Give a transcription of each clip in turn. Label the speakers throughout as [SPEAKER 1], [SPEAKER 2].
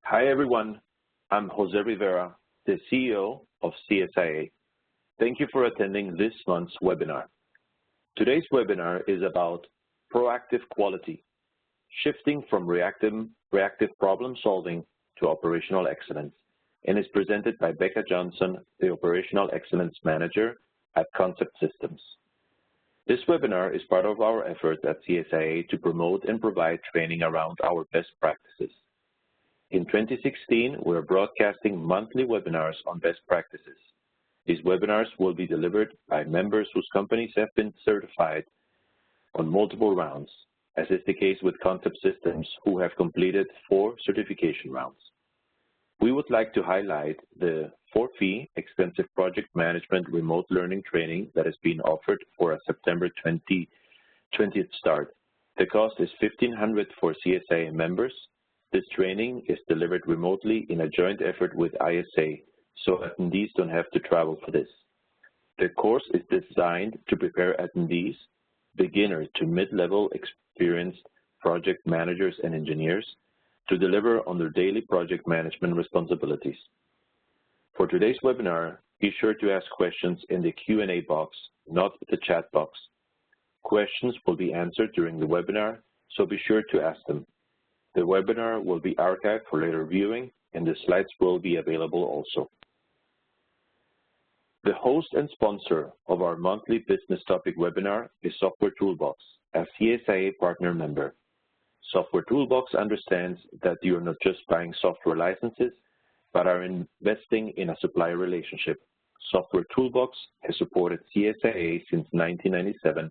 [SPEAKER 1] Hi everyone, I'm Jose Rivera, the CEO of CSIA. Thank you for attending this month's webinar. Today's webinar is about proactive quality, shifting from reactive problem solving to operational excellence, and is presented by Becca Johnson, the Operational Excellence Manager at Concept Systems. This webinar is part of our effort at CSIA to promote and provide training around our best practices. In 2016, we're broadcasting monthly webinars on best practices. These webinars will be delivered by members whose companies have been certified on multiple rounds, as is the case with Concept Systems, who have completed 4 certification rounds. We would like to highlight the for-fee extensive project management remote learning training that is being offered for a September 20th start. The cost is $1,500 for CSIA members. This training is delivered remotely in a joint effort with ISA, so attendees don't have to travel for this. The course is designed to prepare attendees, beginner to mid-level experienced project managers and engineers, to deliver on their daily project management responsibilities. For today's webinar, be sure to ask questions in the Q&A box, not the chat box. Questions will be answered during the webinar, so be sure to ask them. The webinar will be archived for later viewing, and the slides will be available also. The host and sponsor of our monthly business topic webinar is Software Toolbox, a CSIA partner member. Software Toolbox understands that you are not just buying software licenses, but are investing in a supplier relationship. Software Toolbox has supported CSIA since 1997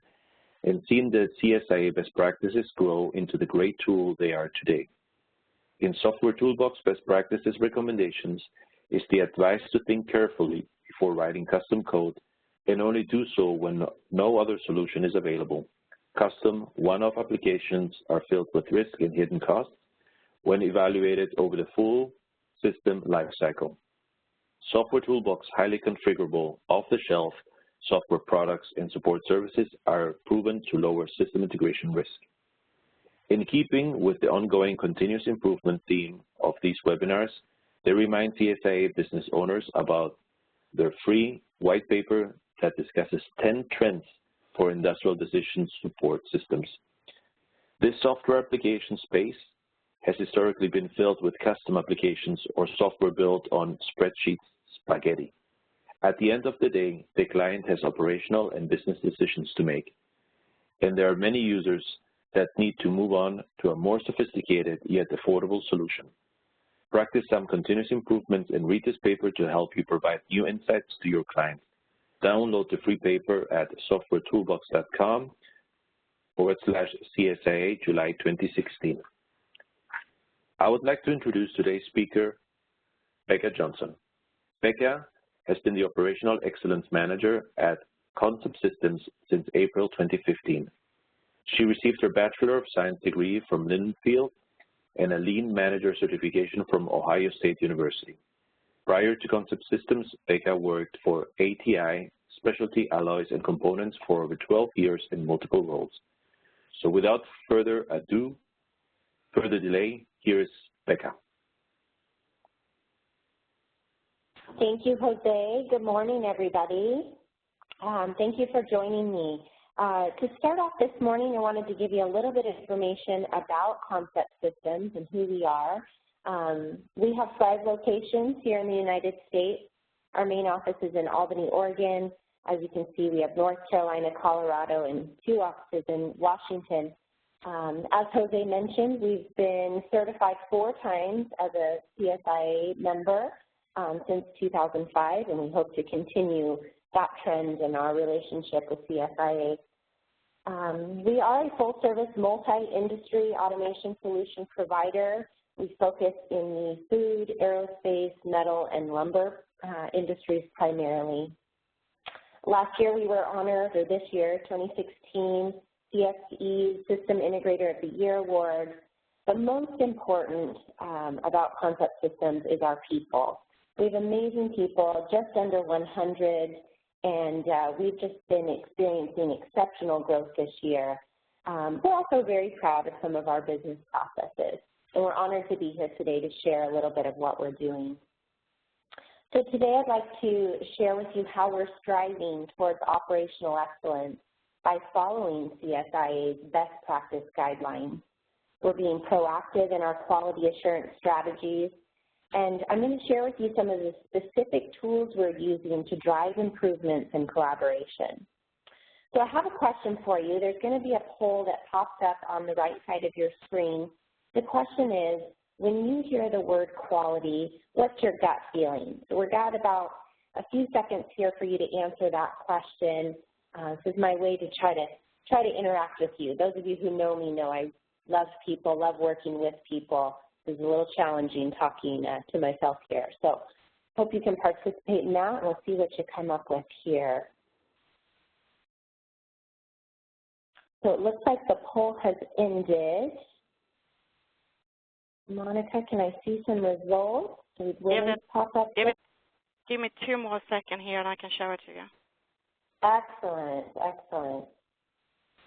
[SPEAKER 1] and seen the CSIA Best Practices grow into the great tool they are today. In Software Toolbox Best Practices recommendations is the advice to think carefully before writing custom code and only do so when no other solution is available. Custom one-off applications are filled with risk and hidden costs when evaluated over the full system lifecycle. Software Toolbox highly configurable, off-the-shelf software products and support services are proven to lower system integration risk. In keeping with the ongoing continuous improvement theme of these webinars, they remind CSIA business owners about their free white paper that discusses 10 trends for industrial decision support systems. This software application space has historically been filled with custom applications or software built on spreadsheet spaghetti. At the end of the day, the client has operational and business decisions to make, and there are many users that need to move on to a more sophisticated yet affordable solution. Practice some continuous improvements and read this paper to help you provide new insights to your clients. Download the free paper at softwaretoolbox.com/CSIA July 2016. I would like to introduce today's speaker, Becca Johnson. Becca has been the Operational Excellence Manager at Concept Systems since April 2015. She received her Bachelor of Science degree from Lindenfield and a Lean Manager certification from Ohio State University. Prior to Concept Systems, Becca worked for ATI, Specialty Alloys and Components for over 12 years in multiple roles. So without further delay, here is Becca.
[SPEAKER 2] Thank you, Jose. Good morning, everybody. Thank you for joining me. To start off this morning, I wanted to give you a little bit of information about Concept Systems and who we are. We have 5 locations here in the United States. Our main office is in Albany, Oregon. As you can see, we have North Carolina, Colorado, and 2 offices in Washington. As Jose mentioned, we've been certified 4 times as a CSIA member since 2005, and we hope to continue that trend in our relationship with CSIA. We are a full-service multi-industry automation solution provider. We focus in the food, aerospace, metal, and lumber industries primarily. Last year we were honored, or this year, 2016, CSE System Integrator of the Year Award. But most important about Concept Systems is our people. We have amazing people, just under 100, and we've just been experiencing exceptional growth this year. We're also very proud of some of our business processes. and we're honored to be here today to share a little bit of what we're doing. So today I'd like to share with you how we're striving towards operational excellence by following CSIA's Best Practice guidelines. We're being proactive in our quality assurance strategies, and I'm going to share with you some of the specific tools we're using to drive improvements in collaboration. So I have a question for you. There's going to be a poll that pops up on the right side of your screen. The question is, when you hear the word quality, what's your gut feeling? So we've got about a few seconds here for you to answer that question. This is my way to try to interact with you. Those of you who know me know I love people, love working with people. It's a little challenging talking to myself here. So hope you can participate in that, and we'll see what you come up with here. So it looks like the poll has ended. Monica, can I see some results? Pop up?
[SPEAKER 3] Give me 2 more seconds here and I can show it to you.
[SPEAKER 2] Excellent, excellent.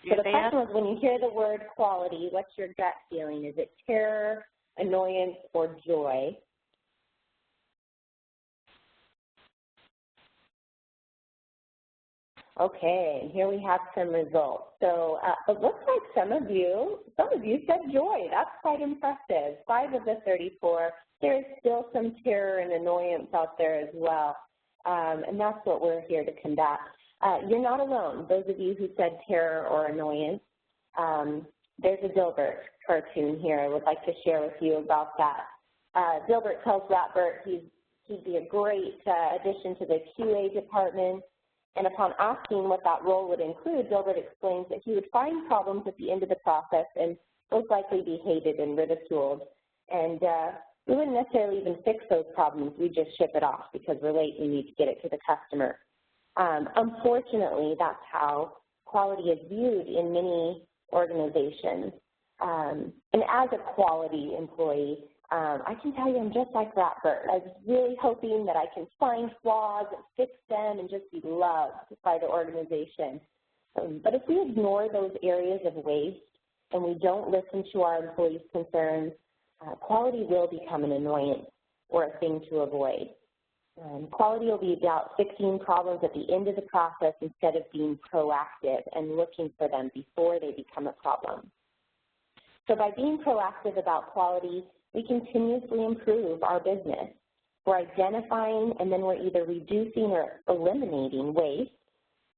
[SPEAKER 2] So the question was, when you hear the word quality, what's your gut feeling? Is it terror, annoyance, or joy? Okay, here we have some results. So it looks like some of you said joy. That's quite impressive. 5 of the 34. There is still some terror and annoyance out there as well, and that's what we're here to combat. You're not alone. Those of you who said terror or annoyance, there's a Dilbert cartoon here I would like to share with you about that. Dilbert tells Ratbert he'd be a great addition to the QA department. And upon asking what that role would include, Dilbert explains that he would find problems at the end of the process and most likely be hated and ridiculed. And we wouldn't necessarily even fix those problems. We'd just ship it off because we're late and we need to get it to the customer. Unfortunately, that's how quality is viewed in many organizations. And as a quality employee, I can tell you I'm just like Ratbert. I was really hoping that I can find flaws and fix them and just be loved by the organization. But if we ignore those areas of waste and we don't listen to our employees' concerns, quality will become an annoyance or a thing to avoid. Quality will be about fixing problems at the end of the process instead of being proactive and looking for them before they become a problem. So by being proactive about quality, we continuously improve our business. We're identifying and then we're either reducing or eliminating waste,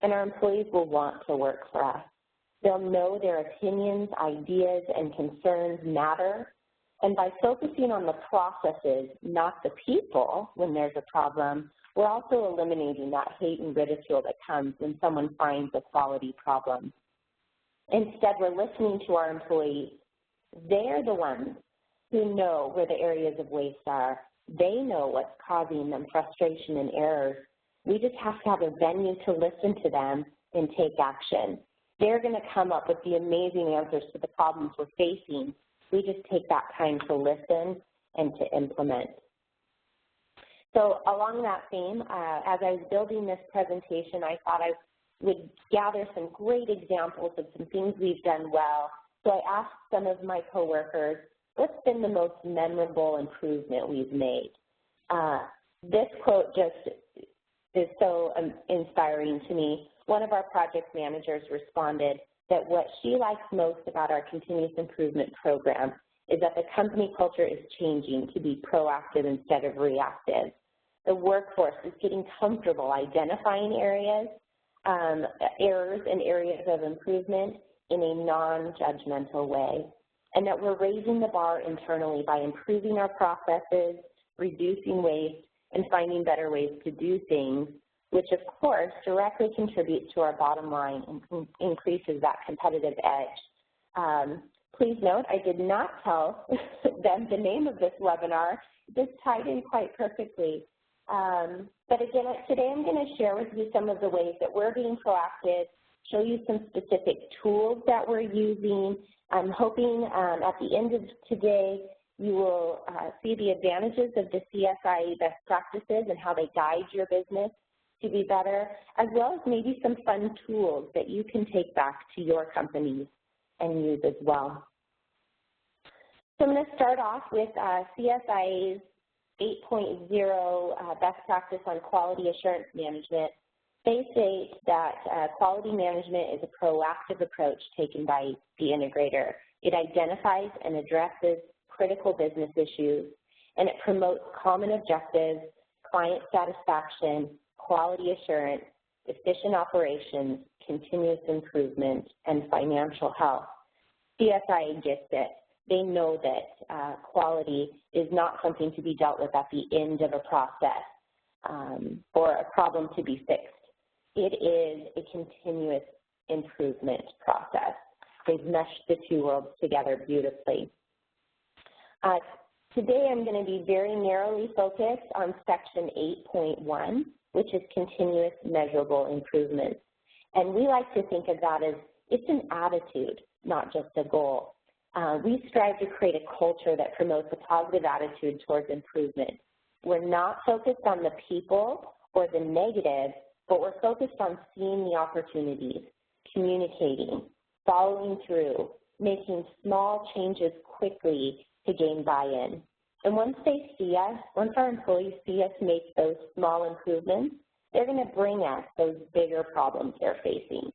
[SPEAKER 2] and our employees will want to work for us. They'll know their opinions, ideas, and concerns matter, and by focusing on the processes, not the people, when there's a problem, we're also eliminating that hate and ridicule that comes when someone finds a quality problem. Instead, we're listening to our employees. They're the ones who know where the areas of waste are. They know what's causing them frustration and errors. We just have to have a venue to listen to them and take action. They're going to come up with the amazing answers to the problems we're facing. We just take that time to listen and to implement. So along that theme, as I was building this presentation, I thought I would gather some great examples of some things we've done well. So I asked some of my coworkers, what's been the most memorable improvement we've made? This quote just is so inspiring to me. One of our project managers responded that what she likes most about our continuous improvement program is that the company culture is changing to be proactive instead of reactive. The workforce is getting comfortable identifying errors and areas of improvement in a non-judgmental way, and that we're raising the bar internally by improving our processes, reducing waste, and finding better ways to do things, which of course directly contributes to our bottom line and increases that competitive edge. Please note, I did not tell them the name of this webinar. This tied in quite perfectly. But again, today I'm going to share with you some of the ways that we're being proactive, show you some specific tools that we're using. I'm hoping at the end of today you will see the advantages of the CSIA Best Practices and how they guide your business to be better, as well as maybe some fun tools that you can take back to your companies and use as well. So I'm going to start off with CSIA's 8.0 Best Practice on Quality Assurance Management. They state that quality management is a proactive approach taken by the integrator. It identifies and addresses critical business issues, and it promotes common objectives, client satisfaction, quality assurance, efficient operations, continuous improvement, and financial health. CSIA gets it. They know that quality is not something to be dealt with at the end of a process or a problem to be fixed. It is a continuous improvement process. They've meshed the two worlds together beautifully. Today I'm going to be very narrowly focused on section 8.1, which is continuous measurable improvements. And we like to think of that as it's an attitude, not just a goal. We strive to create a culture that promotes a positive attitude towards improvement. We're not focused on the people or the negative, but we're focused on seeing the opportunities, communicating, following through, making small changes quickly to gain buy-in. And once they see us, once our employees see us make those small improvements, they're going to bring us those bigger problems they're facing.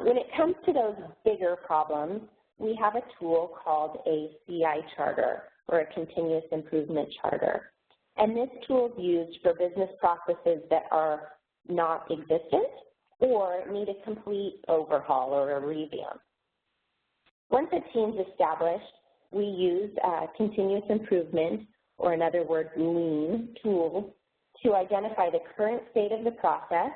[SPEAKER 2] When it comes to those bigger problems, we have a tool called a CI charter, or a continuous improvement charter. And this tool is used for business processes that are not existent or need a complete overhaul or a revamp. Once a team's established, we use continuous improvement, or in other words, lean tools, to identify the current state of the process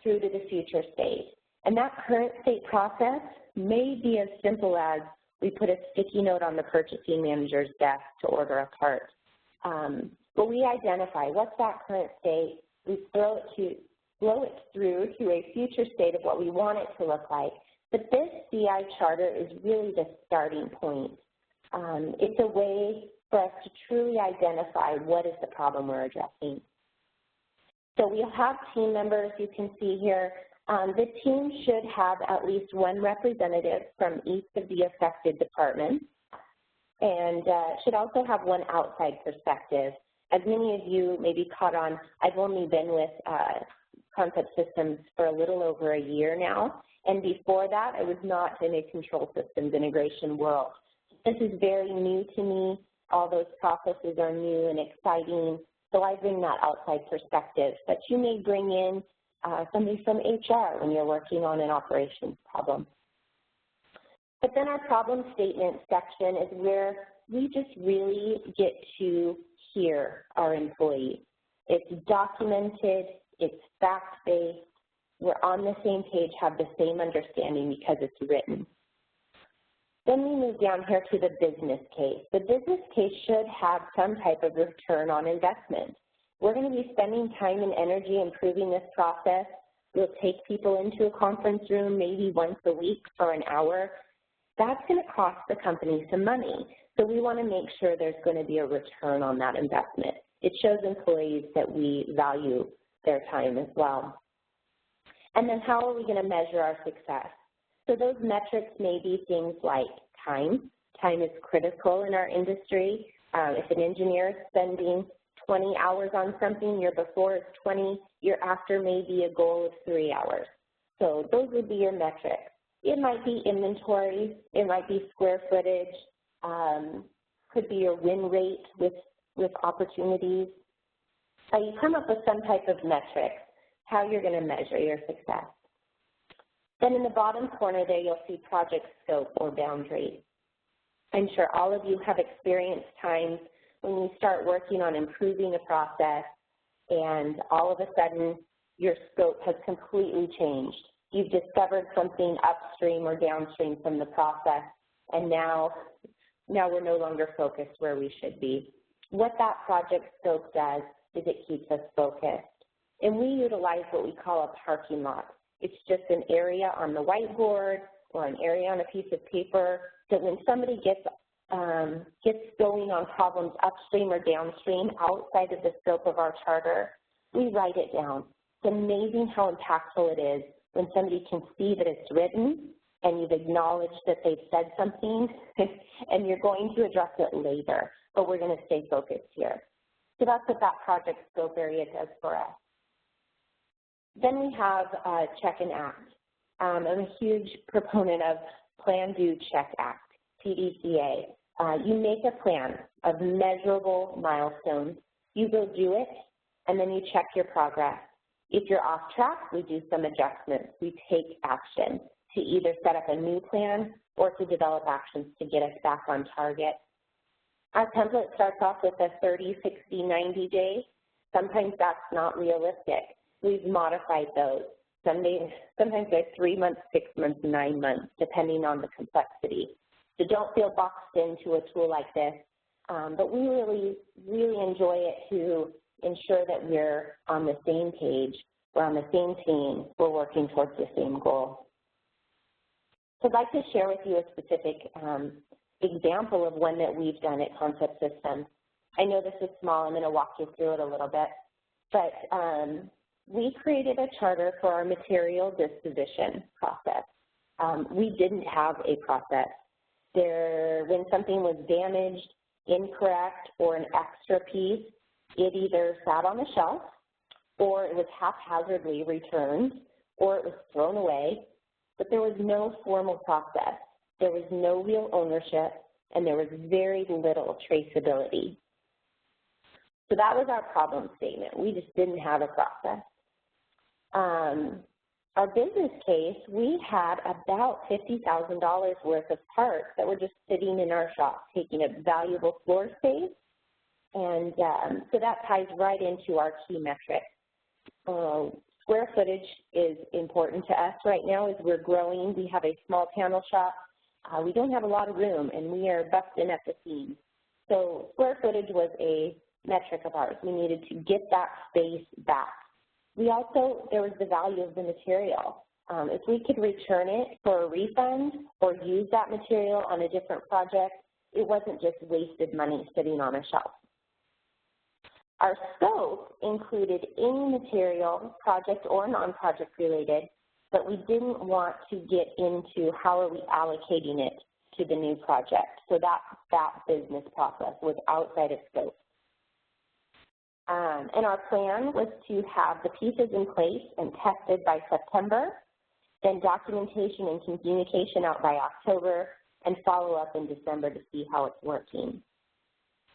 [SPEAKER 2] through to the future state. And that current state process may be as simple as we put a sticky note on the purchasing manager's desk to order a part. But we identify what's that current state, we flow it through to a future state of what we want it to look like. But this CI charter is really the starting point. It's a way for us to truly identify what is the problem we're addressing. So we'll have team members, you can see here. The team should have at least one representative from each of the affected departments, and should also have one outside perspective. As many of you may be caught on, I've only been with Concept Systems for a little over a year now, and before that I was not in a control systems integration world. This is very new to me. All those processes are new and exciting, so I bring that outside perspective. But you may bring in somebody from HR when you're working on an operations problem. But then our problem statement section is where we just really get to hear our employees. It's documented, it's fact-based, we're on the same page, have the same understanding because it's written. Then we move down here to the business case. The business case should have some type of return on investment. We're going to be spending time and energy improving this process. We'll take people into a conference room maybe once a week for an hour. That's going to cost the company some money. So we want to make sure there's going to be a return on that investment. It shows employees that we value their time as well. And then how are we going to measure our success? So those metrics may be things like time. Time is critical in our industry. If an engineer is spending 20 hours on something, year before it's 20, year after may be a goal of 3 hours. So those would be your metrics. It might be inventory, it might be square footage, could be your win rate with opportunities. So you come up with some type of metric, how you're going to measure your success. Then in the bottom corner there, you'll see project scope or boundary. I'm sure all of you have experienced times when you start working on improving a process and all of a sudden your scope has completely changed. You've discovered something upstream or downstream from the process, and now we're no longer focused where we should be. What that project scope does is it keeps us focused. And we utilize what we call a parking lot. It's just an area on the whiteboard or an area on a piece of paper that when somebody gets going on problems upstream or downstream outside of the scope of our charter, we write it down. It's amazing how impactful it is when somebody can see that it's written and you've acknowledged that they've said something, and you're going to address it later, but we're going to stay focused here. So that's what that project scope area does for us. Then we have check and act. I'm a huge proponent of Plan, Do, Check, Act, PDCA. You make a plan of measurable milestones. You go do it, and then you check your progress. If you're off track, we do some adjustments. We take action to either set up a new plan or to develop actions to get us back on target. Our template starts off with a 30, 60, 90 days. Sometimes that's not realistic. We've modified those. Sometimes they're 3 months, 6 months, 9 months, depending on the complexity. So don't feel boxed into a tool like this, but we really, really enjoy it to ensure that we're on the same page, we're on the same team, we're working towards the same goal. So I'd like to share with you a specific example of one that we've done at Concept Systems. I know this is small, I'm going to walk you through it a little bit, but we created a charter for our material disposition process. We didn't have a process. When something was damaged, incorrect, or an extra piece, it either sat on the shelf, or it was haphazardly returned, or it was thrown away, but there was no formal process. There was no real ownership, and there was very little traceability. So that was our problem statement. We just didn't have a process. Our business case, we had about $50,000 worth of parts that were just sitting in our shop, taking up valuable floor space, and so that ties right into our key metric. Square footage is important to us right now as we're growing. We have a small panel shop. We don't have a lot of room, and we are busting at the seams. So square footage was a metric of ours. We needed to get that space back. There was the value of the material. If we could return it for a refund or use that material on a different project, it wasn't just wasted money sitting on a shelf. Our scope included any material, project or non-project related, but we didn't want to get into how are we allocating it to the new project. So that business process was outside of scope. And our plan was to have the pieces in place and tested by September, then documentation and communication out by October, and follow up in December to see how it's working.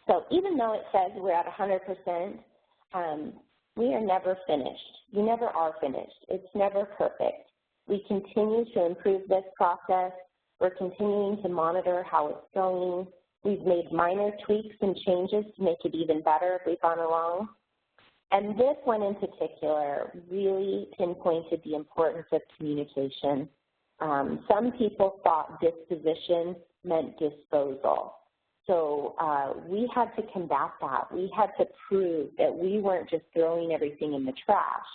[SPEAKER 2] So even though it says we're at 100%, we are never finished. You never are finished. It's never perfect. We continue to improve this process. We're continuing to monitor how it's going. We've made minor tweaks and changes to make it even better as we've gone along. And this one in particular really pinpointed the importance of communication. Some people thought disposition meant disposal. So we had to combat that. We had to prove that we weren't just throwing everything in the trash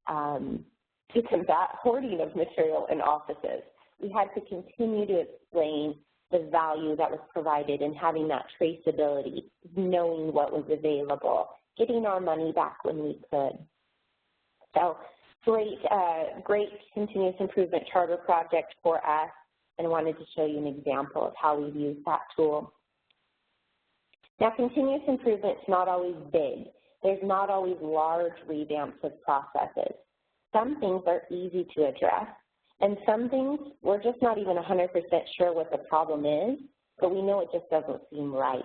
[SPEAKER 2] to combat hoarding of material in offices. We had to continue to explain the value that was provided in having that traceability, knowing what was available, getting our money back when we could. So great continuous improvement charter project for us, and I wanted to show you an example of how we've used that tool. Now, continuous improvement is not always big. There's not always large revamps of processes. Some things are easy to address, and some things we're just not even 100% sure what the problem is, but we know it just doesn't seem right.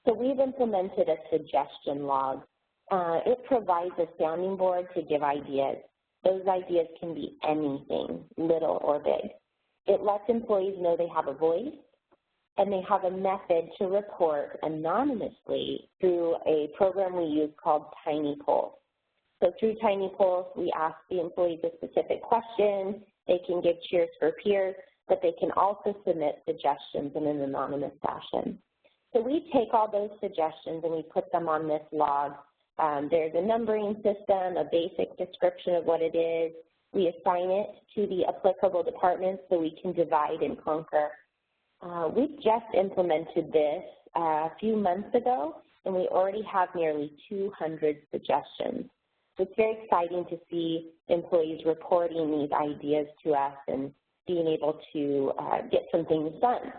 [SPEAKER 2] So we've implemented a suggestion log. It provides a sounding board to give ideas. Those ideas can be anything, little or big. It lets employees know they have a voice, and they have a method to report anonymously through a program we use called Tiny Polls. So through Tiny Polls, we ask the employees a specific question. They can give cheers for peers, but they can also submit suggestions in an anonymous fashion. So we take all those suggestions and we put them on this log. There's a numbering system, a basic description of what it is. We assign it to the applicable departments so we can divide and conquer. We just implemented this a few months ago, and we already have nearly 200 suggestions. So it's very exciting to see employees reporting these ideas to us and being able to get some things done.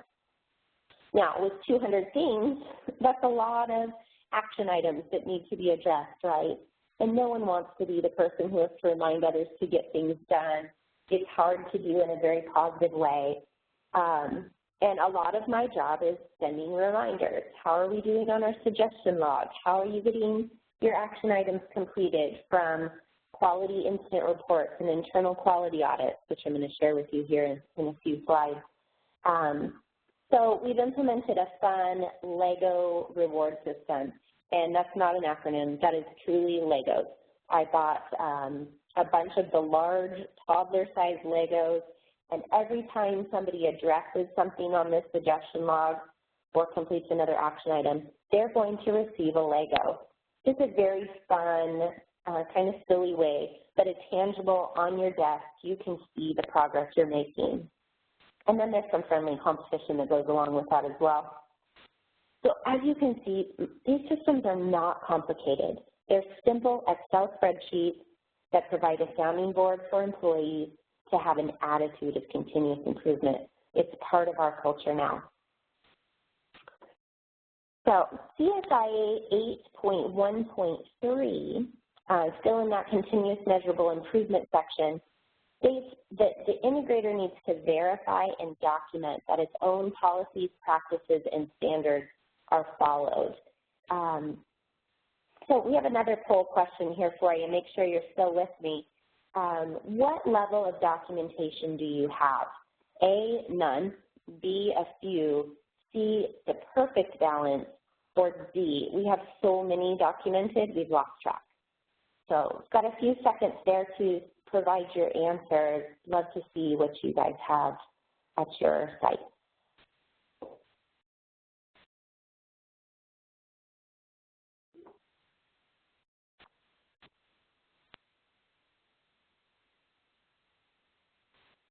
[SPEAKER 2] Now, with 200 things, that's a lot of action items that need to be addressed, right? And no one wants to be the person who has to remind others to get things done. It's hard to do in a very positive way. And a lot of my job is sending reminders. How are we doing on our suggestion log? How are you getting your action items completed from quality incident reports and internal quality audits, which I'm going to share with you here in a few slides. So we've implemented a fun Lego reward system, and that's not an acronym. That is truly Legos. I bought a bunch of the large toddler-sized Legos, and every time somebody addresses something on this suggestion log or completes another action item, they're going to receive a Lego. It's a very fun, kind of silly way, but it's tangible on your desk. You can see the progress you're making. And then there's some friendly competition that goes along with that as well. So as you can see, these systems are not complicated. They're simple Excel spreadsheets that provide a sounding board for employees to have an attitude of continuous improvement. It's part of our culture now. So CSIA 8.1.3, still in that continuous measurable improvement section, states that the integrator needs to verify and document that its own policies, practices, and standards are followed. So we have another poll question here for you. Make sure you're still with me. What level of documentation do you have? A, none, B, a few, C, the perfect balance, or D, we have so many documented, we've lost track. So got a few seconds there to provide your answers. Love to see what you guys have at your site.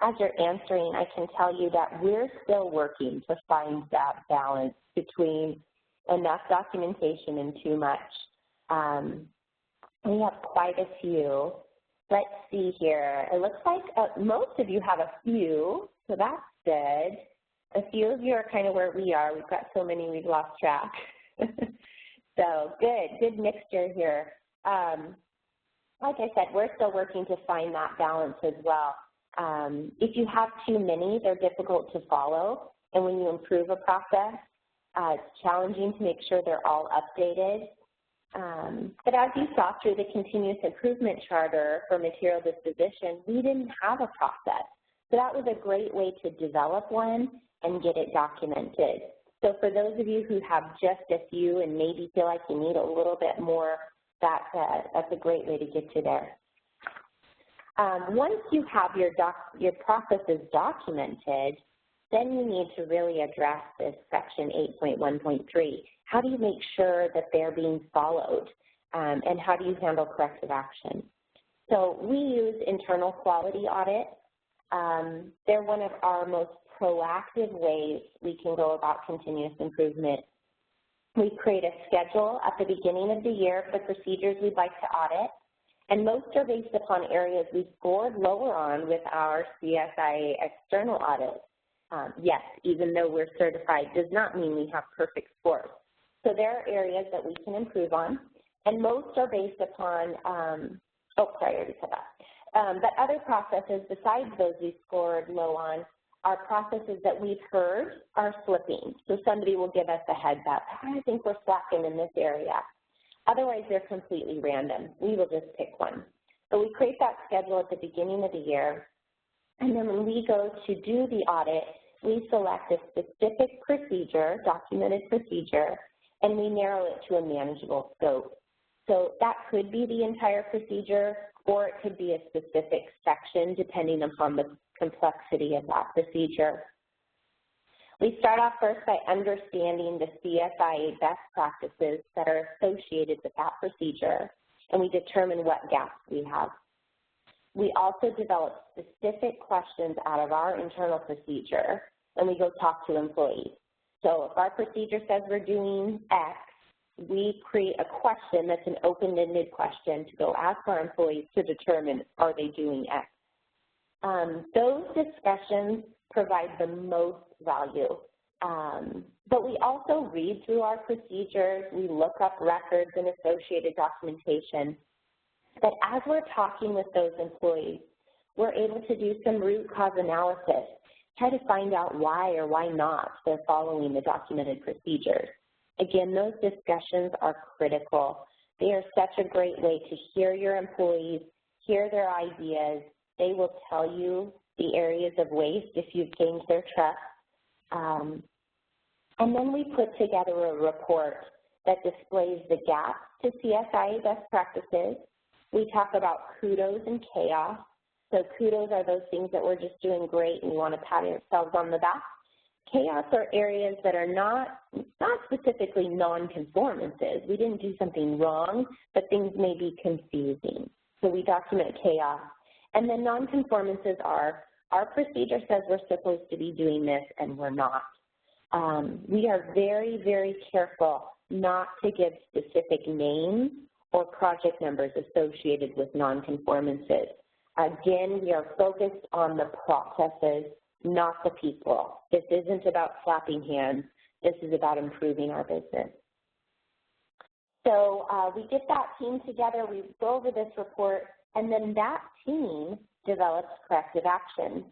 [SPEAKER 2] As you're answering, I can tell you that we're still working to find that balance between enough documentation and too much. We have quite a few. Let's see here. It looks like most of you have a few, so that's good. A few of you are kind of where we are. We've got so many we've lost track. So good mixture here. Like I said, we're still working to find that balance as well. If you have too many, they're difficult to follow, and when you improve a process, it's challenging to make sure they're all updated. But as you saw through the continuous improvement charter for material disposition, we didn't have a process. So that was a great way to develop one and get it documented. So for those of you who have just a few and maybe feel like you need a little bit more, that's a great way to get to there. Once you have your processes documented, then you need to really address this section 8.1.3. How do you make sure that they're being followed, and how do you handle corrective action? So we use internal quality audit. They're one of our most proactive ways we can go about continuous improvement. We create a schedule at the beginning of the year for procedures we'd like to audit, and most are based upon areas we scored lower on with our CSIA external audit. Yes, even though we're certified does not mean we have perfect scores. So there are areas that we can improve on, and most are based upon, I already said that. But other processes besides those we scored low on are processes that we've heard are slipping. So somebody will give us a heads up. I think we're slacking in this area. Otherwise, they're completely random. We will just pick one. So we create that schedule at the beginning of the year, and then when we go to do the audit, we select a specific procedure, documented procedure, and we narrow it to a manageable scope. So that could be the entire procedure, or it could be a specific section depending upon the complexity of that procedure. We start off first by understanding the CSIA best practices that are associated with that procedure, and we determine what gaps we have. We also develop specific questions out of our internal procedure, and we go talk to employees. So if our procedure says we're doing X, we create a question that's an open-ended question to go ask our employees to determine, are they doing X? Those discussions provide the most value. But we also read through our procedures, we look up records and associated documentation. But as we're talking with those employees, we're able to do some root cause analysis, try to find out why or why not they're following the documented procedures. Again, those discussions are critical. They are such a great way to hear your employees, hear their ideas. They will tell you the areas of waste if you've gained their trust. And then we put together a report that displays the gaps to CSIA Best Practices. We talk about kudos and chaos. So kudos are those things that we're just doing great and we want to pat ourselves on the back. Chaos are areas that are not specifically non-conformances. We didn't do something wrong, but things may be confusing. So we document chaos. And then non-conformances are, our procedure says we're supposed to be doing this and we're not. We are very, very careful not to give specific names or project numbers associated with non-conformances. Again, we are focused on the processes, not the people. This isn't about clapping hands. This is about improving our business. So we get that team together, we go over this report, and then that team develops corrective action.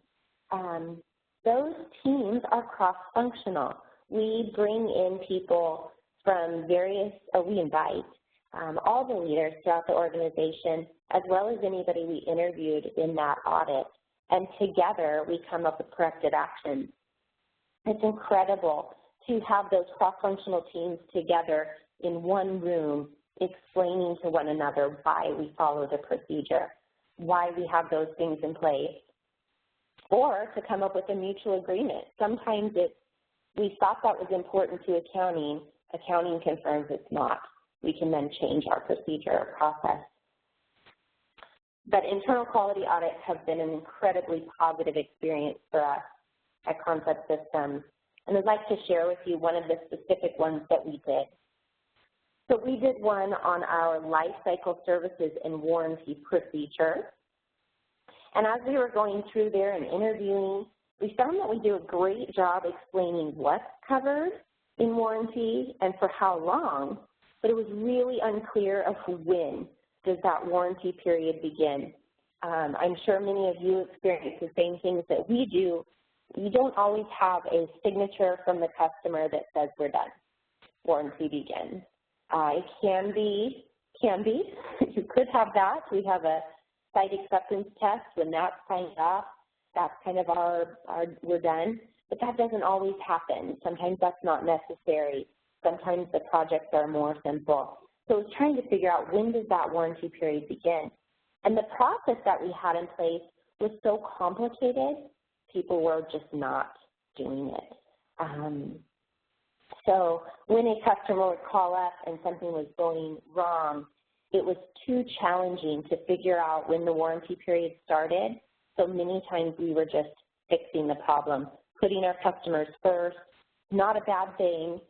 [SPEAKER 2] Those teams are cross-functional. We bring in people from various, we invite all the leaders throughout the organization, as well as anybody we interviewed in that audit, and together we come up with corrective action. It's incredible to have those cross-functional teams together in one room explaining to one another why we follow the procedure, why we have those things in place, or to come up with a mutual agreement. Sometimes we thought that was important to accounting confirms it's not. We can then change our procedure or process. But internal quality audits have been an incredibly positive experience for us at Concept Systems. And I'd like to share with you one of the specific ones that we did. So we did one on our Lifecycle Services and warranty procedure. And as we were going through there and interviewing, we found that we do a great job explaining what's covered in warranty and for how long, but it was really unclear of when does that warranty period begin. I'm sure many of you experience the same things that we do. You don't always have a signature from the customer that says we're done, warranty begins. It can be, you could have that. We have a site acceptance test. When that's signed off, that's kind of our we're done. But that doesn't always happen. Sometimes that's not necessary. Sometimes the projects are more simple. So it's trying to figure out when does that warranty period begin. And the process that we had in place was so complicated, people were just not doing it. So when a customer would call up and something was going wrong, it was too challenging to figure out when the warranty period started. So many times we were just fixing the problem, putting our customers first. Not a bad thing,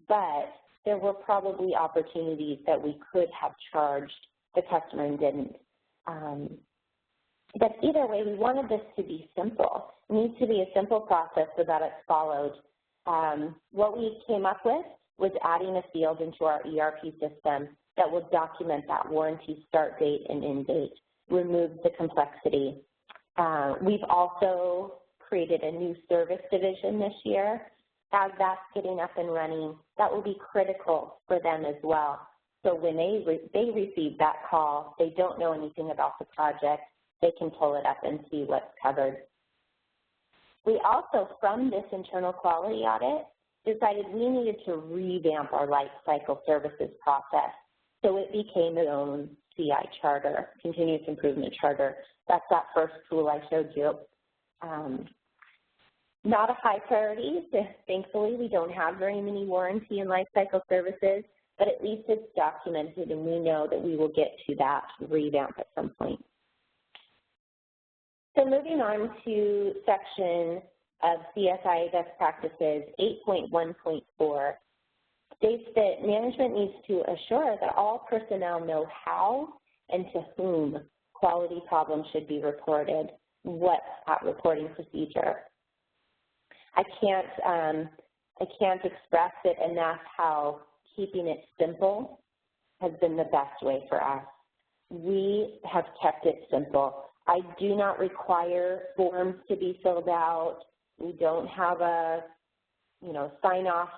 [SPEAKER 2] but there were probably opportunities that we could have charged the customer and didn't. But either way, we wanted this to be simple. It needs to be a simple process so that it's followed. What we came up with was adding a field into our ERP system that will document that warranty start date and end date, remove the complexity. We've also created a new service division this year. As that's getting up and running, that will be critical for them as well. So when they receive that call, they don't know anything about the project, they can pull it up and see what's covered. We also, from this internal quality audit, decided we needed to revamp our Lifecycle Services process. So it became its own CI charter, continuous improvement charter. That's that first tool I showed you. Not a high priority. Thankfully, we don't have very many warranty and lifecycle services, but at least it's documented and we know that we will get to that revamp at some point. So moving on to section of CSIA Best Practices 8.1.4 states that management needs to assure that all personnel know how and to whom quality problems should be reported. what's that reporting procedure. I can't express it enough how keeping it simple has been the best way for us. We have kept it simple. I do not require forms to be filled out. We don't have a, sign off.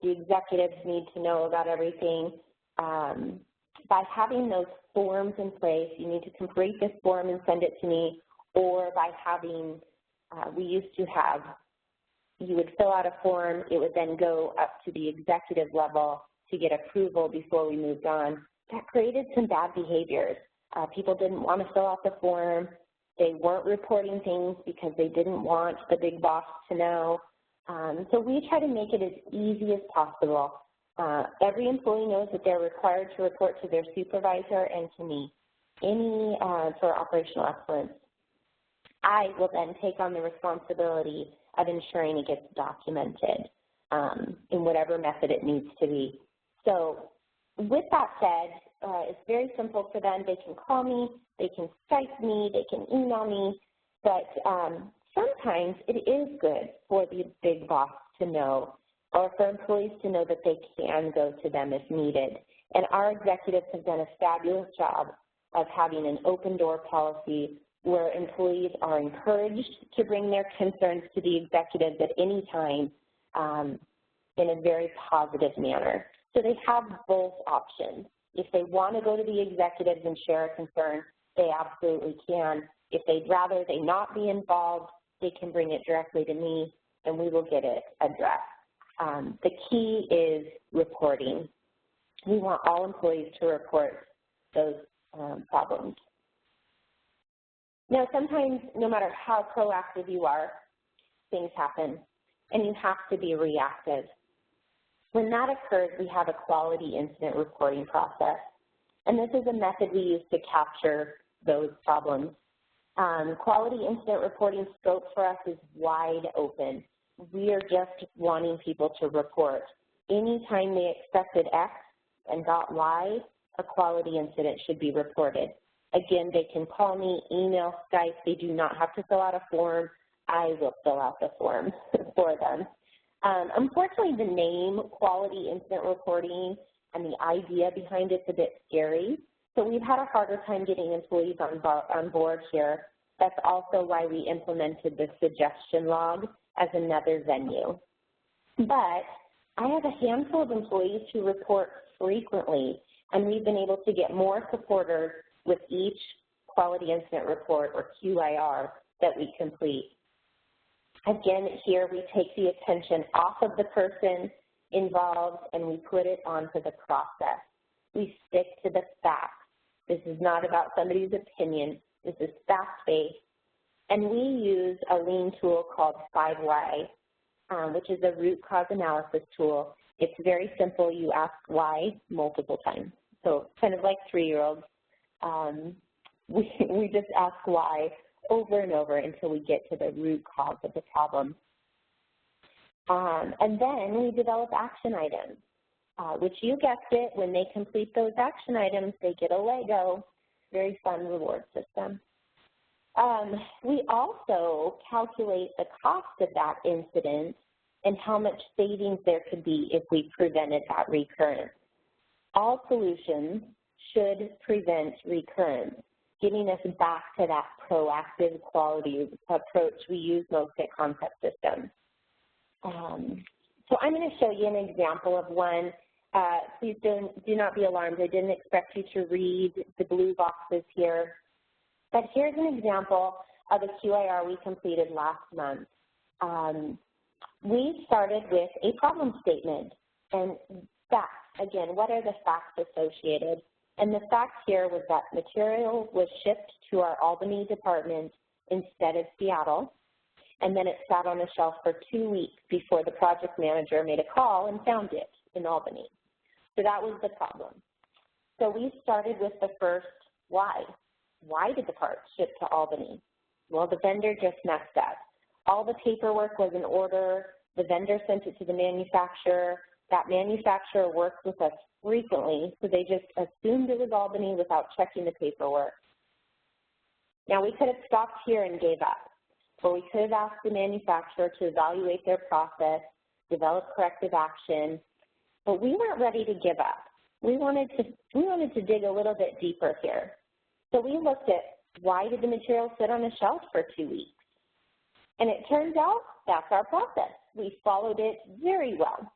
[SPEAKER 2] The executives need to know about everything. By having those forms in place, you need to complete this form and send it to me, or by having, we used to have, you would fill out a form, it would then go up to the executive level to get approval before we moved on. That created some bad behaviors. People didn't want to fill out the form. They weren't reporting things because they didn't want the big boss to know. So we try to make it as easy as possible. Every employee knows that they're required to report to their supervisor and to me, for operational excellence. I will then take on the responsibility of ensuring it gets documented in whatever method it needs to be. So with that said, it's very simple for them. They can call me, they can Skype me, they can email me, but sometimes it is good for the big boss to know, or for employees to know that they can go to them if needed. And our executives have done a fabulous job of having an open door policy where employees are encouraged to bring their concerns to the executives at any time in a very positive manner. So they have both options. If they want to go to the executives and share a concern, they absolutely can. If they'd rather they not be involved, they can bring it directly to me, and we will get it addressed. The key is reporting. We want all employees to report those problems. Now, sometimes, no matter how proactive you are, things happen, and you have to be reactive. When that occurs, we have a quality incident reporting process, and this is a method we use to capture those problems. Quality incident reporting scope for us is wide open. We are just wanting people to report. Anytime they expected X and got Y, a quality incident should be reported. Again, they can call me, email, Skype. They do not have to fill out a form. I will fill out the form for them. Unfortunately, the name quality incident reporting and the idea behind it's a bit scary. So we've had a harder time getting employees on board here. That's also why we implemented the suggestion log as another venue. But I have a handful of employees who report frequently, and we've been able to get more supporters with each quality incident report, or QIR, that we complete. Again, here we take the attention off of the person involved and we put it onto the process. We stick to the facts. This is not about somebody's opinion. This is fact-based. And we use a lean tool called 5Y, which is a root cause analysis tool. It's very simple. You ask why multiple times. So kind of like 3-year-olds. We just ask why over and over until we get to the root cause of the problem. And then we develop action items, which you guessed it, when they complete those action items, they get a Lego. Very fun reward system. We also calculate the cost of that incident and how much savings there could be if we prevented that recurrence. All solutions should prevent recurrence, getting us back to that proactive quality approach we use most at Concept Systems. So I'm going to show you an example of one. Please do not be alarmed. I didn't expect you to read the blue boxes here. But here's an example of a QIR we completed last month. We started with a problem statement and facts. Again, what are the facts associated? And the fact here was that material was shipped to our Albany department instead of Seattle, and then it sat on a shelf for 2 weeks before the project manager made a call and found it in Albany. So that was the problem. So we started with the first why. Why did the part ship to Albany? Well, the vendor just messed up. All the paperwork was in order. The vendor sent it to the manufacturer. That manufacturer worked with us frequently, so they just assumed it was Albany without checking the paperwork. Now, we could have stopped here and gave up, or we could have asked the manufacturer to evaluate their process, develop corrective action, but we weren't ready to give up. We wanted to dig a little bit deeper here. So we looked at why did the material sit on a shelf for 2 weeks? And it turns out that's our process. We followed it very well.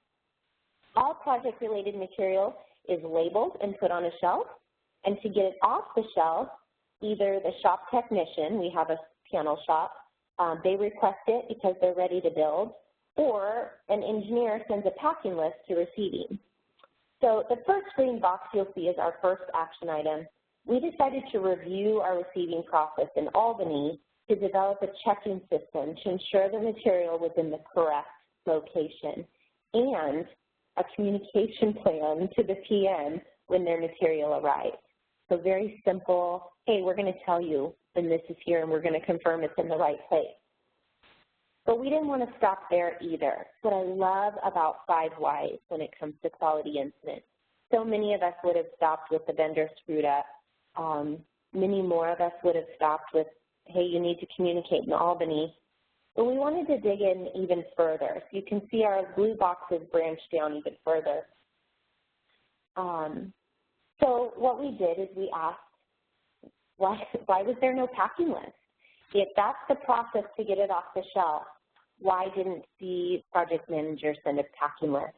[SPEAKER 2] All project-related material is labeled and put on a shelf, and to get it off the shelf, either the shop technician, we have a panel shop, they request it because they're ready to build, or an engineer sends a packing list to receiving. So the first green box you'll see is our first action item. We decided to review our receiving process in Albany to develop a checking system to ensure the material was in the correct location, and a communication plan to the PM when their material arrives. So very simple, hey, we're going to tell you when this is here and we're going to confirm it's in the right place. But we didn't want to stop there either. What I love about 5 whys when it comes to quality incidents. So many of us would have stopped with the vendor screwed up. Many more of us would have stopped with, hey, you need to communicate in Albany. But we wanted to dig in even further. So you can see our blue boxes branch down even further. So what we did is we asked, why was there no packing list? If that's the process to get it off the shelf, why didn't the project manager send a packing list?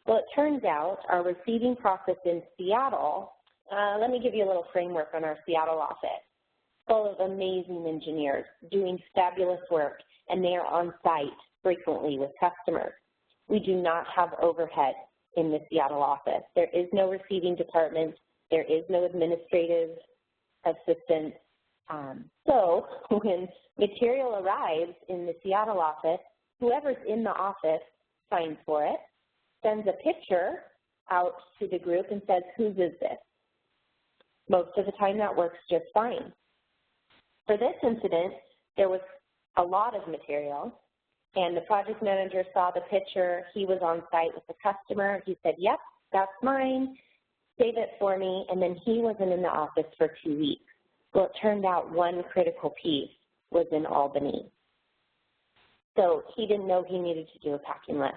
[SPEAKER 2] Well, it turns out our receiving process in Seattle, let me give you a little framework on our Seattle office, full of amazing engineers doing fabulous work, and they are on site frequently with customers. We do not have overhead in the Seattle office. There is no receiving department. There is no administrative assistant. So when material arrives in the Seattle office, whoever's in the office signs for it, sends a picture out to the group and says, whose is this? Most of the time that works just fine. For this incident, there was a lot of material, and the project manager saw the picture. He was on site with the customer. He said, yep, that's mine. Save it for me. And then he wasn't in the office for 2 weeks. Well, it turned out one critical piece was in Albany. So he didn't know he needed to do a packing list.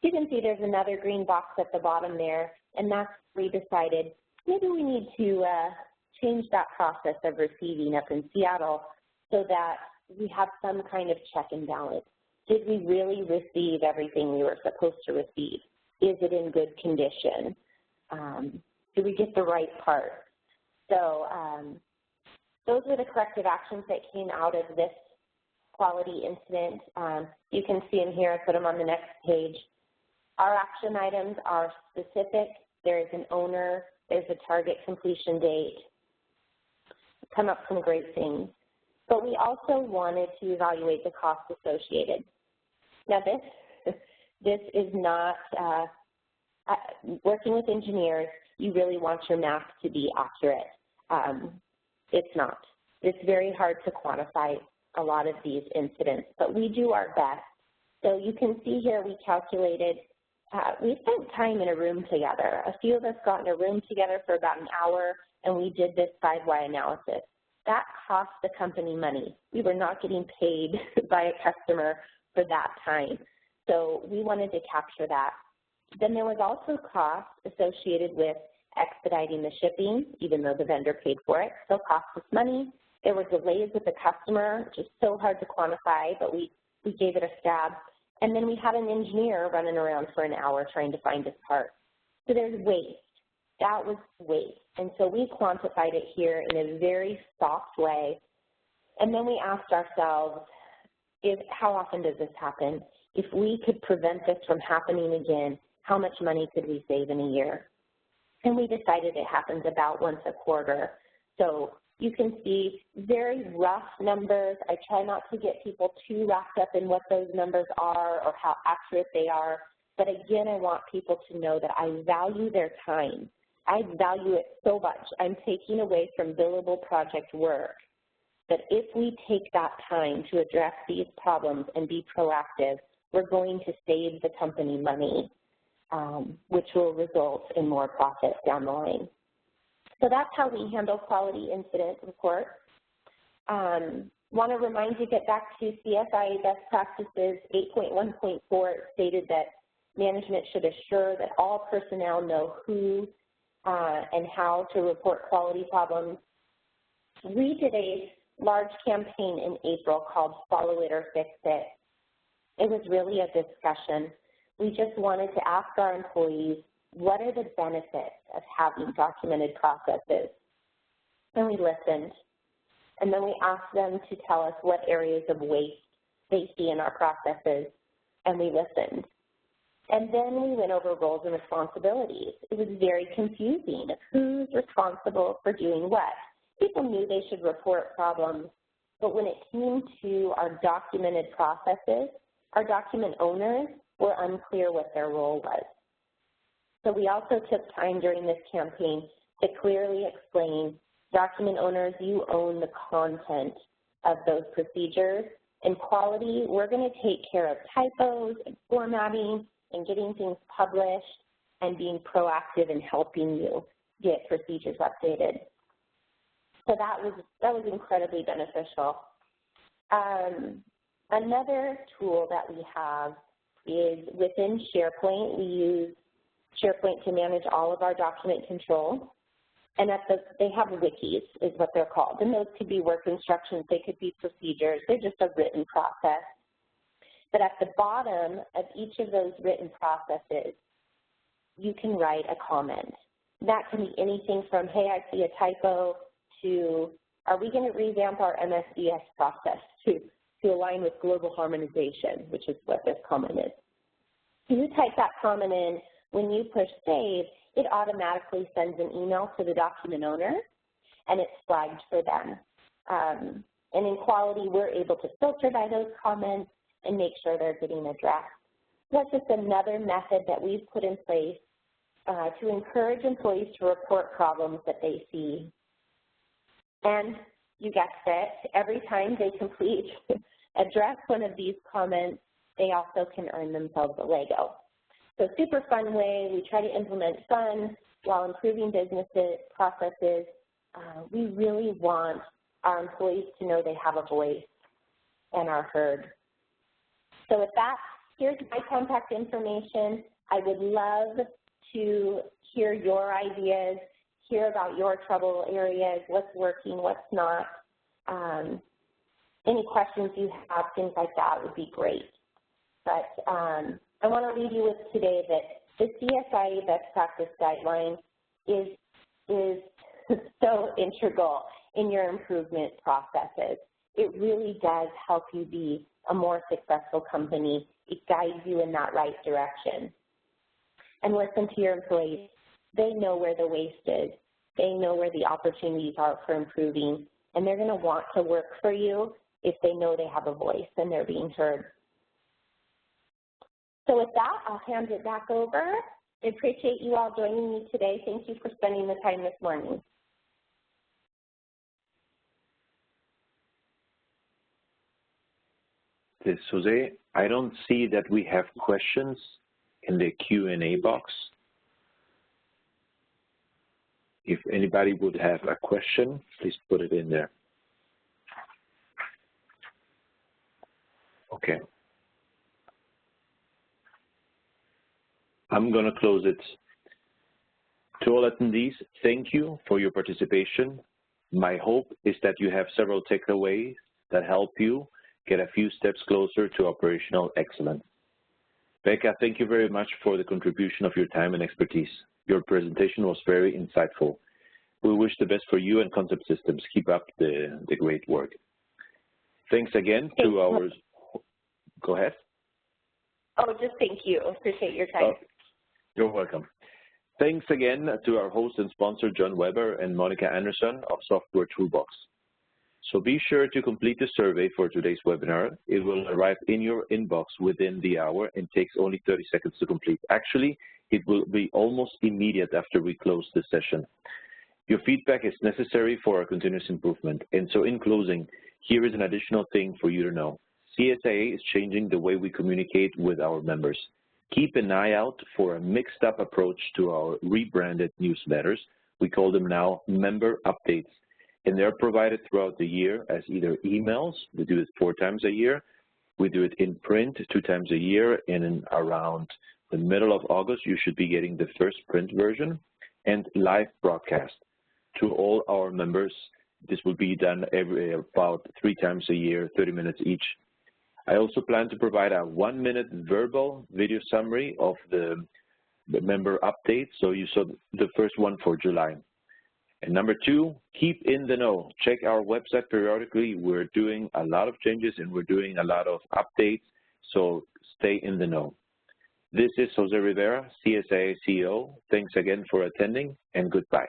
[SPEAKER 2] You can see there's another green box at the bottom there, and that's where we decided maybe we need to change that process of receiving up in Seattle so that we have some kind of check and balance. Did we really receive everything we were supposed to receive? Is it in good condition? Did we get the right part? So those were the corrective actions that came out of this quality incident. You can see them here. I put them on the next page. Our action items are specific. There is an owner. There's a target completion date. Come up some great things. But we also wanted to evaluate the costs associated. Now this is not, working with engineers, you really want your math to be accurate. It's not. It's very hard to quantify a lot of these incidents, but we do our best. So you can see here we calculated, we spent time in a room together. A few of us got in a room together for about an hour, and we did this 5-why analysis. That cost the company money. We were not getting paid by a customer for that time. So we wanted to capture that. Then there was also costs associated with expediting the shipping, even though the vendor paid for it. So cost us money. There were delays with the customer, which is so hard to quantify, but we gave it a stab. And then we had an engineer running around for an hour trying to find his part. So there's waste. That was waste. And so we quantified it here in a very soft way. And then we asked ourselves, how often does this happen? If we could prevent this from happening again, how much money could we save in a year? And we decided it happens about once a quarter. So you can see very rough numbers. I try not to get people too wrapped up in what those numbers are or how accurate they are. But again, I want people to know that I value their time. I value it so much. I'm taking away from billable project work. That if we take that time to address these problems and be proactive, we're going to save the company money, which will result in more profit down the line. So that's how we handle quality incident reports. Want to remind you, get back to CSIA Best Practices 8.1.4 stated that management should assure that all personnel know who and how to report quality problems. We did a large campaign in April called Follow It or Fix It. It was really a discussion. We just wanted to ask our employees, what are the benefits of having documented processes? And we listened. And then we asked them to tell us what areas of waste they see in our processes, and we listened. And then we went over roles and responsibilities. It was very confusing of who's responsible for doing what. People knew they should report problems, but when it came to our documented processes, our document owners were unclear what their role was. So we also took time during this campaign to clearly explain, document owners, you own the content of those procedures. In quality, we're going to take care of typos and formatting and getting things published and being proactive in helping you get procedures updated. So that was incredibly beneficial. Another tool that we have is within SharePoint. We use SharePoint to manage all of our document control. And they have wikis is what they're called. And those could be work instructions, they could be procedures, they're just a written process. But at the bottom of each of those written processes, you can write a comment. That can be anything from, hey, I see a typo, to, are we going to revamp our MSDS process to align with global harmonization, which is what this comment is. You type that comment in, when you push save, it automatically sends an email to the document owner, and it's flagged for them. And in quality, we're able to filter by those comments and make sure they're getting addressed. That's just another method that we've put in place to encourage employees to report problems that they see. And you guessed it, every time they address one of these comments, they also can earn themselves a Lego. So super fun way. We try to implement fun while improving business processes. We really want our employees to know they have a voice and are heard. So with that, here's my contact information. I would love to hear your ideas, hear about your trouble areas, what's working, what's not. Any questions you have, things like that would be great. But I want to leave you with today that the CSIA Best Practice Guideline is so integral in your improvement processes. It really does help you be a more successful company. It guides you in that right direction. And listen to your employees. They know where the waste is. They know where the opportunities are for improving, and they're going to want to work for you if they know they have a voice and they're being heard. So with that, I'll hand it back over. I appreciate you all joining me today. Thank you for spending the time this morning.
[SPEAKER 1] This is Jose. I don't see that we have questions in the Q&A box. If anybody would have a question, please put it in there. Okay. I'm going to close it. To all attendees, thank you for your participation. My hope is that you have several takeaways that help you get a few steps closer to operational excellence. Becca, thank you very much for the contribution of your time and expertise. Your presentation was very insightful. We wish the best for you and Concept Systems. Keep up the great work. Thanks again to our, go ahead.
[SPEAKER 2] Oh, just thank you. Appreciate your time.
[SPEAKER 1] Oh, you're welcome. Thanks again to our host and sponsor, John Weber and Monica Anderson of Software Toolbox. So be sure to complete the survey for today's webinar. It will arrive in your inbox within the hour and takes only 30 seconds to complete. Actually, it will be almost immediate after we close the session. Your feedback is necessary for our continuous improvement. And so in closing, here is an additional thing for you to know. CSIA is changing the way we communicate with our members. Keep an eye out for a mixed-up approach to our rebranded newsletters. We call them now member updates. and they're provided throughout the year as either emails. We do it 4 times a year. We do it in print 2 times a year, and in around the middle of August, you should be getting the first print version, and live broadcast to all our members. This will be done about 3 times a year, 30 minutes each. I also plan to provide a 1-minute verbal video summary of the member updates. So you saw the first one for July. And number 2, keep in the know. Check our website periodically. We're doing a lot of changes and we're doing a lot of updates, so stay in the know. This is Jose Rivera, CSIA CEO. Thanks again for attending, and goodbye.